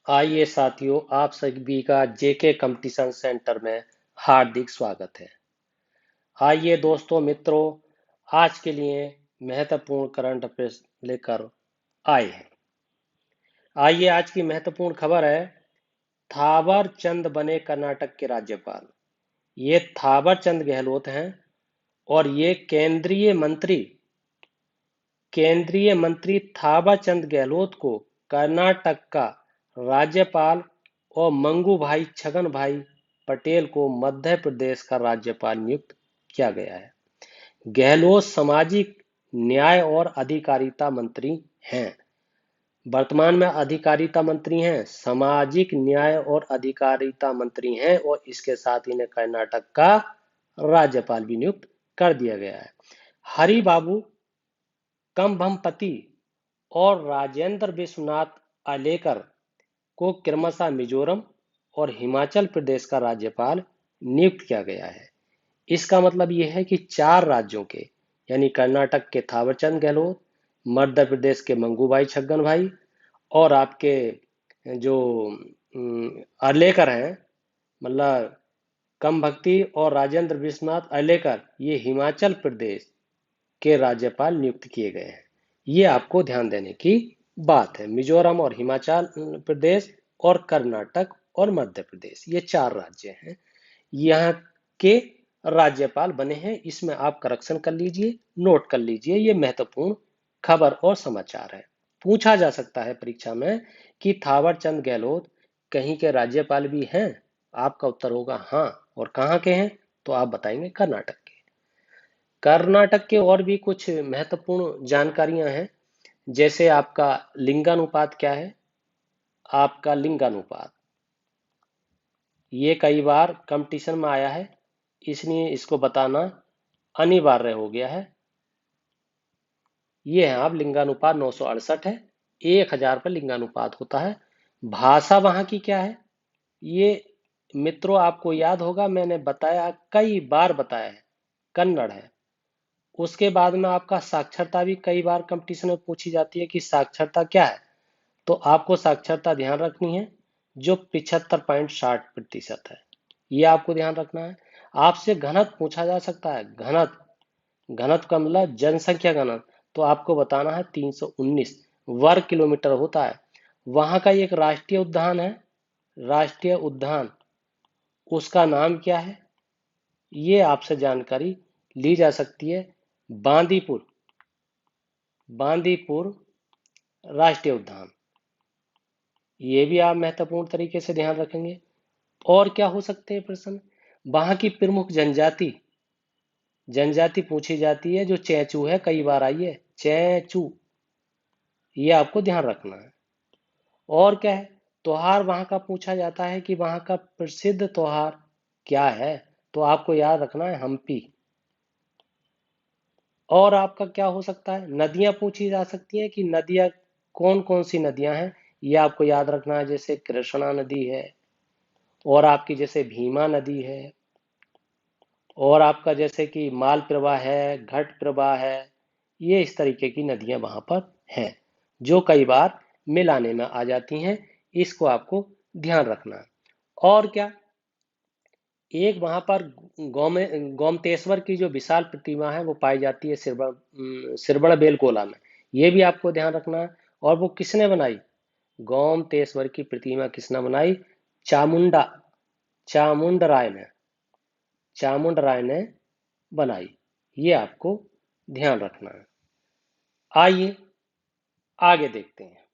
आइए साथियों, आप सभी का जेके कंपटीशन सेंटर में हार्दिक स्वागत है। आइए दोस्तों मित्रों, आज के लिए महत्वपूर्ण करंट अफेयर्स लेकर आए हैं। आइए, आज की महत्वपूर्ण खबर है, थावर चंद बने कर्नाटक के राज्यपाल। ये थावर चंद गहलोत हैं और ये केंद्रीय मंत्री थावर चंद गहलोत को कर्नाटक का राज्यपाल और मंगू भाई छगन भाई पटेल को मध्य प्रदेश का राज्यपाल नियुक्त किया गया है। गहलोत सामाजिक न्याय और अधिकारिता मंत्री हैं। वर्तमान में अधिकारिता मंत्री हैं, सामाजिक न्याय और अधिकारिता मंत्री हैं और इसके साथ इन्हें कर्नाटक का राज्यपाल भी नियुक्त कर दिया गया है। हरि बाबू कंभमपति और राजेंद्र विश्वनाथ आलेकर को क्रमशः मिजोरम और हिमाचल प्रदेश का राज्यपाल नियुक्त किया गया है। इसका मतलब यह है कि 4 राज्यों के, यानी कर्नाटक के थावरचंद गहलोत, मध्य प्रदेश के मंगूभाई छगन भाई और आपके जो अर्लेकर हैं, मतलब कम भक्ति और राजेंद्र विश्वनाथ अर्लेकर, ये हिमाचल प्रदेश के राज्यपाल नियुक्त किए गए हैं। ये आपको ध्यान देने की बात है। मिजोरम और हिमाचल प्रदेश और कर्नाटक और मध्य प्रदेश, ये 4 राज्य हैं, यहाँ के राज्यपाल बने हैं। इसमें आप करेक्शन कर लीजिए, नोट कर लीजिए, ये महत्वपूर्ण खबर और समाचार है। पूछा जा सकता है परीक्षा में कि थावर चंद गहलोत कहीं के राज्यपाल भी हैं। आपका उत्तर होगा हाँ। और कहाँ के हैं? तो आप बताएंगे कर्नाटक के। कर्नाटक के और भी कुछ महत्वपूर्ण जानकारियां हैं, जैसे आपका लिंगानुपात क्या है। आपका लिंगानुपात ये कई बार कंपटीशन में आया है, इसलिए इसको बताना अनिवार्य हो गया है। ये है, आप लिंगानुपात 968 है, 1000 पर लिंगानुपात होता है। भाषा वहां की क्या है, ये मित्रों आपको याद होगा, मैंने बताया, कई बार बताया है, कन्नड़ है। उसके बाद में आपका साक्षरता भी कई बार कंपटीशन में पूछी जाती है कि साक्षरता क्या है। तो आपको साक्षरता ध्यान रखनी है, जो 75.60% है, ये आपको ध्यान रखना है। आपसे घनत्व पूछा जा सकता है। घनत्व का मतलब जनसंख्या घनत्व, तो आपको बताना है 319 वर्ग किलोमीटर होता है। वहां का एक राष्ट्रीय उद्यान है, राष्ट्रीय उद्यान, उसका नाम क्या है, ये आपसे जानकारी ली जा सकती है। बांदीपुर, बांदीपुर राष्ट्रीय उद्यान, ये भी आप महत्वपूर्ण तरीके से ध्यान रखेंगे। और क्या हो सकते हैं प्रश्न, वहां की प्रमुख जनजाति पूछी जाती है, जो चैचू है, कई बार आई है, चैचू, ये आपको ध्यान रखना है। और क्या है, त्योहार वहां का पूछा जाता है कि वहां का प्रसिद्ध त्योहार क्या है, तो आपको याद रखना है हम्पी। और आपका क्या हो सकता है, नदियां पूछी जा सकती है कि नदियां कौन कौन सी नदियां हैं, ये आपको याद रखना है। जैसे कृष्णा नदी है, और आपकी जैसे भीमा नदी है, और आपका जैसे कि माल प्रवाह है, घट प्रवाह है, ये इस तरीके की नदियां वहां पर हैं, जो कई बार मिलाने में आ जाती हैं। इसको आपको ध्यान रखना है। और क्या, एक वहां पर गोमतेश्वर की जो विशाल प्रतिमा है, वो पाई जाती है सिरबड़ बेलगोला में, ये भी आपको ध्यान रखना है। और वो किसने बनाई, गोमतेश्वर की प्रतिमा किसने बनाई, चामुंडा चामुंड राय ने चामुंड राय ने बनाई, ये आपको ध्यान रखना है। आइए आगे देखते हैं।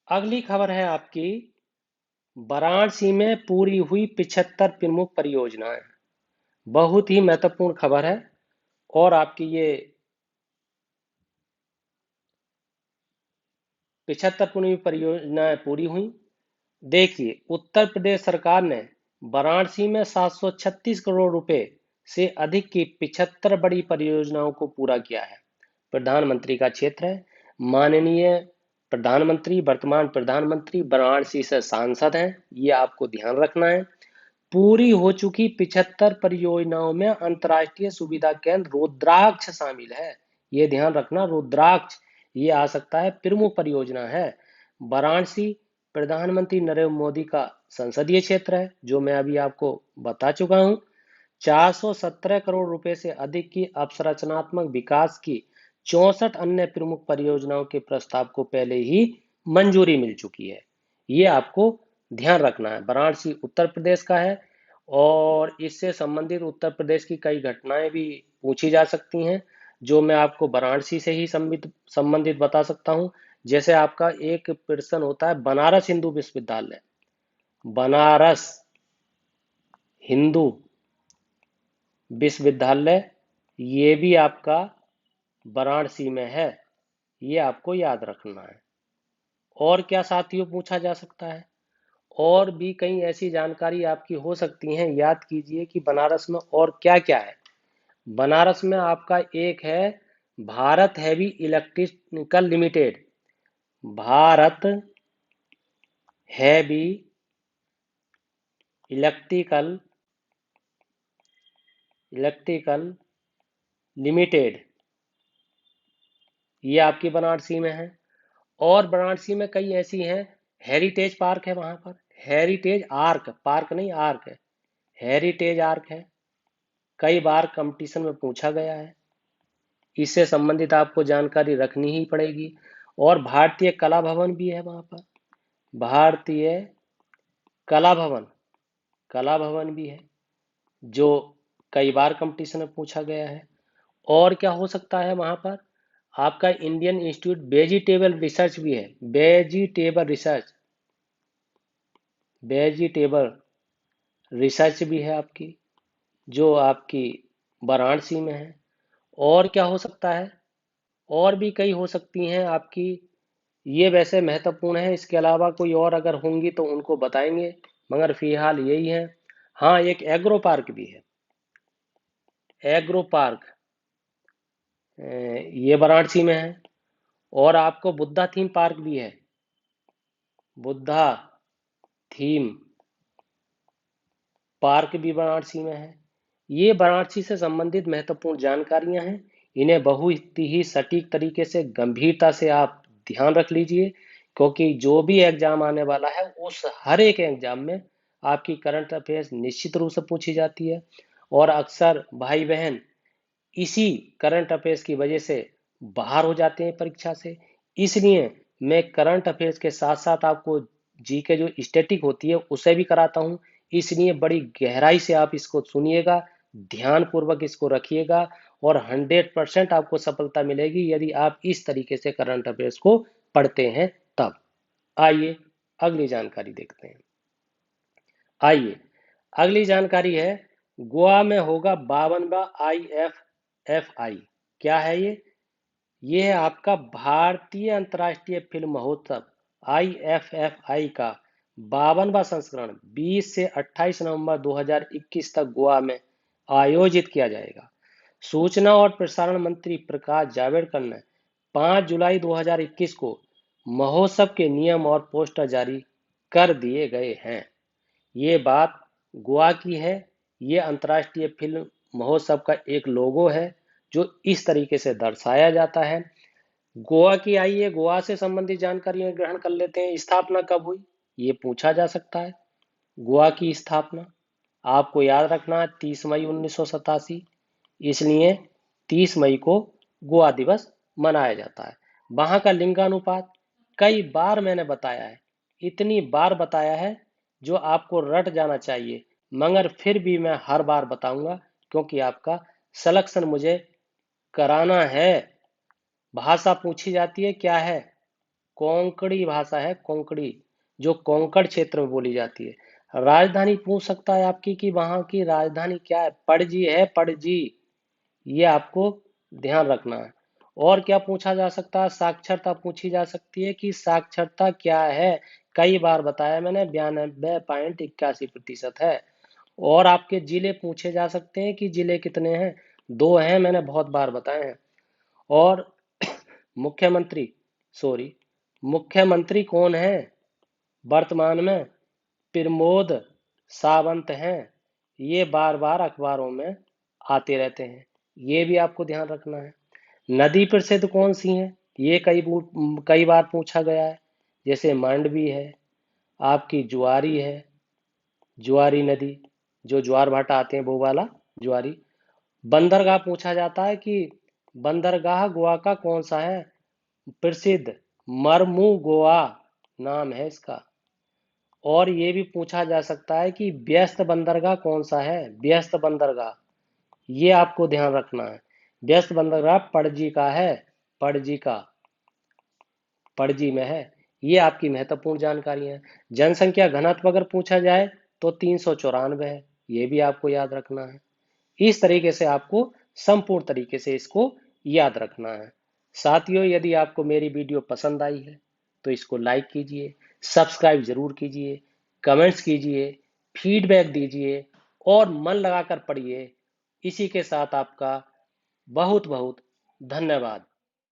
अगली खबर है आपकी, वाराणसी में पूरी हुई 75 प्रमुख परियोजनाएं। बहुत ही महत्वपूर्ण खबर है। और आपकी ये 75 प्रमुख परियोजनाएं पूरी हुई। देखिए, उत्तर प्रदेश सरकार ने वाराणसी में 736 करोड़ रुपए से अधिक की 75 बड़ी परियोजनाओं को पूरा किया है। प्रधानमंत्री का क्षेत्र है। माननीय प्रधानमंत्री, वर्तमान प्रधानमंत्री वाराणसी से सांसद हैं, ये आपको ध्यान रखना है। पूरी हो चुकी 75 परियोजनाओं में अंतर्राष्ट्रीय सुविधा केंद्र रुद्राक्ष शामिल है, ये ध्यान रखना, रुद्राक्ष। ये आ सकता है प्रमुख परियोजना है। वाराणसी प्रधानमंत्री नरेंद्र मोदी का संसदीय क्षेत्र है, जो मैं अभी आपको बता चुका हूं। 417 करोड़ रुपए से अधिक की अवसंरचनात्मक विकास की 64 अन्य प्रमुख परियोजनाओं के प्रस्ताव को पहले ही मंजूरी मिल चुकी है। ये आपको ध्यान रखना है। वाराणसी उत्तर प्रदेश का है और इससे संबंधित उत्तर प्रदेश की कई घटनाएं भी पूछी जा सकती हैं, जो मैं आपको वाराणसी से ही संबंधित बता सकता हूं। जैसे आपका एक प्रश्न होता है बनारस हिंदू विश्वविद्यालय। बनारस हिंदू विश्वविद्यालय ये भी आपका वाराणसी में है, ये आपको याद रखना है। और क्या साथियों पूछा जा सकता है? और भी कई ऐसी जानकारी आपकी हो सकती हैं। याद कीजिए कि बनारस में और क्या क्या है। बनारस में आपका एक है Bharat heavy electrical limited. Bharat heavy electrical electrical limited, ये आपकी वाराणसी में है। और वाराणसी में कई ऐसी हैं। हेरिटेज पार्क है वहां पर। हेरिटेज आर्क, पार्क नहीं आर्क है। हेरिटेज आर्क है, कई बार कंपटीशन में पूछा गया है। इससे संबंधित आपको जानकारी रखनी ही पड़ेगी। और भारतीय कला भवन भी है वहां पर। भारतीय कला भवन, कला भवन भी है, जो कई बार कंपटीशन में पूछा गया है। और क्या हो सकता है वहां पर? आपका इंडियन इंस्टीट्यूट वेजिटेबल रिसर्च भी है। वेजिटेबल रिसर्च, वेजिटेबल रिसर्च भी है आपकी, जो आपकी वाराणसी में है। और क्या हो सकता है? और भी कई हो सकती हैं आपकी। ये वैसे महत्वपूर्ण है, इसके अलावा कोई और अगर होंगी तो उनको बताएंगे, मगर फिलहाल यही है। हाँ, एक एग्रो पार्क भी है। एग्रो पार्क ये वाराणसी में है। और आपको बुद्धा थीम पार्क भी है। बुद्धा थीम पार्क भी वाराणसी में है। ये वाराणसी से संबंधित महत्वपूर्ण जानकारियां हैं। इन्हें बहुत ही सटीक तरीके से गंभीरता से आप ध्यान रख लीजिए, क्योंकि जो भी एग्जाम आने वाला है उस हर एक एग्जाम में आपकी करंट अफेयर्स निश्चित रूप से पूछी जाती है। और अक्सर भाई बहन इसी करंट अफेयर्स की वजह से बाहर हो जाते हैं परीक्षा से। इसलिए मैं करंट अफेयर्स के साथ साथ आपको जीके जो स्टैटिक होती है उसे भी कराता हूँ। इसलिए बड़ी गहराई से आप इसको सुनिएगा, ध्यान पूर्वक इसको रखिएगा, और 100% आपको सफलता मिलेगी यदि आप इस तरीके से करंट अफेयर्स को पढ़ते हैं तब। आइए अगली जानकारी देखते हैं। आइए अगली जानकारी है, गोवा में होगा 52वां IFFI। क्या है ये है आपका भारतीय अंतर्राष्ट्रीय फिल्म महोत्सव IFFI का 52वां संस्करण 20 से 28 नवंबर 2021 तक गोवा में आयोजित किया जाएगा। सूचना और प्रसारण मंत्री प्रकाश जावड़ेकर ने 5 जुलाई 2021 को महोत्सव के नियम और पोस्टर जारी कर दिए गए हैं। ये बात गोवा की है। ये अंतर्राष्ट्रीय फिल्म महोत्सव का एक लोगो है, जो इस तरीके से दर्शाया जाता है। गोवा की, आइए गोवा से संबंधित जानकारियां ग्रहण कर लेते हैं। स्थापना कब हुई, ये पूछा जा सकता है। गोवा की स्थापना आपको याद रखना है 30 मई 1987। इसलिए 30 मई को गोवा दिवस मनाया जाता है। वहां का लिंगानुपात कई बार मैंने बताया है, इतनी बार बताया है जो आपको रट जाना चाहिए, मगर फिर भी मैं हर बार बताऊंगा, क्योंकि आपका सिलेक्शन मुझे कराना है। भाषा पूछी जाती है, क्या है? कोंकणी भाषा है, कोंकणी, जो कोंकण क्षेत्र में बोली जाती है। राजधानी पूछ सकता है आपकी कि वहां की राजधानी क्या है? पणजी है, पणजी, ये आपको ध्यान रखना है। और क्या पूछा जा सकता है? साक्षरता पूछी जा सकती है कि साक्षरता क्या है। कई बार बताया मैंने, 92.81% है। और आपके जिले पूछे जा सकते हैं कि जिले कितने हैं? 2 हैं, मैंने बहुत बार बताए हैं। और मुख्यमंत्री, सॉरी, मुख्यमंत्री कौन है वर्तमान में? प्रमोद सावंत हैं। ये बार बार अखबारों में आते रहते हैं, ये भी आपको ध्यान रखना है। नदी प्रसिद्ध कौन सी हैं? ये कई बार पूछा गया है। जैसे मांडवी है, आपकी जुआरी है, जुआरी नदी, जो ज्वार भाटा आते हैं वो वाला जुआरी। बंदरगाह पूछा जाता है कि बंदरगाह गोवा का कौन सा है? प्रसिद्ध मरमू गोवा नाम है इसका। और ये भी पूछा जा सकता है कि व्यस्त बंदरगाह कौन सा है? व्यस्त बंदरगाह, ये आपको ध्यान रखना है। व्यस्त बंदरगाह पणजी का है, पणजी का, पणजी में है। ये आपकी महत्वपूर्ण जानकारी है। जनसंख्या घनत्व अगर पूछा जाए तो 394 है, ये भी आपको याद रखना है। इस तरीके से आपको संपूर्ण तरीके से इसको याद रखना है। साथियों, यदि आपको मेरी वीडियो पसंद आई है तो इसको लाइक कीजिए, सब्सक्राइब जरूर कीजिए, कमेंट्स कीजिए, फीडबैक दीजिए और मन लगाकर पढ़िए। इसी के साथ आपका बहुत बहुत धन्यवाद।